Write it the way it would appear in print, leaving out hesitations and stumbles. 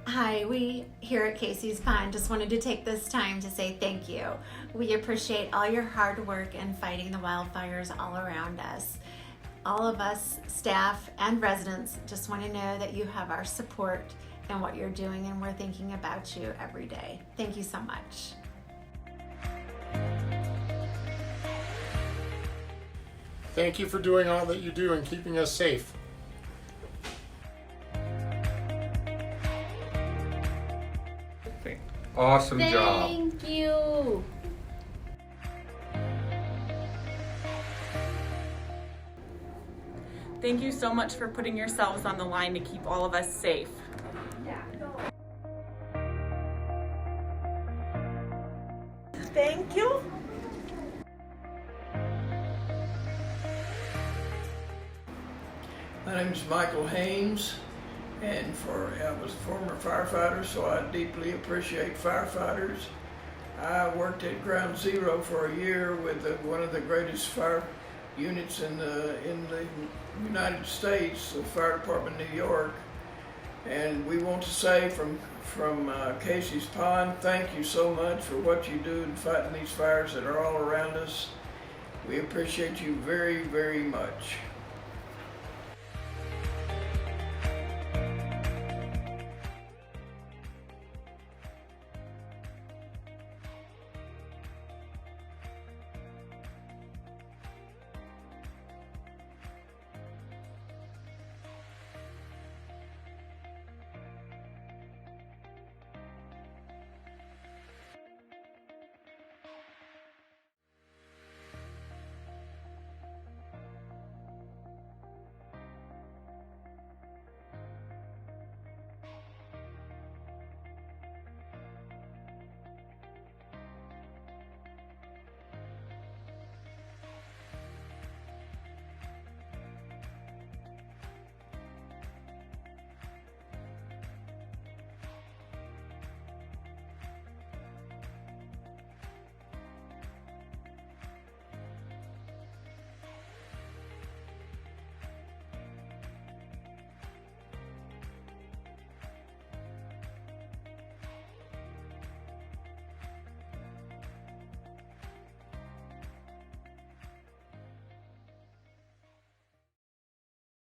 Hi, we here at Casey's Pond just wanted to take this time to say thank you. We appreciate all your hard work in fighting the wildfires all around us. All of us, staff and residents, just want to know that you have our support in what you're doing, and we're thinking about you every day. Thank you so much. Thank you for doing all that you do and keeping us safe. Awesome job. Thank you. Thank you so much for putting yourselves on the line to keep all of us safe. Thank you. My name is Michael Haynes, and I was a former firefighter, so I deeply appreciate firefighters. I worked at Ground Zero for a year with one of the greatest fire units in the United States, the Fire Department of New York. And we want to say from Casey's Pond, thank you so much for what you do in fighting these fires that are all around us. We appreciate you very, very much.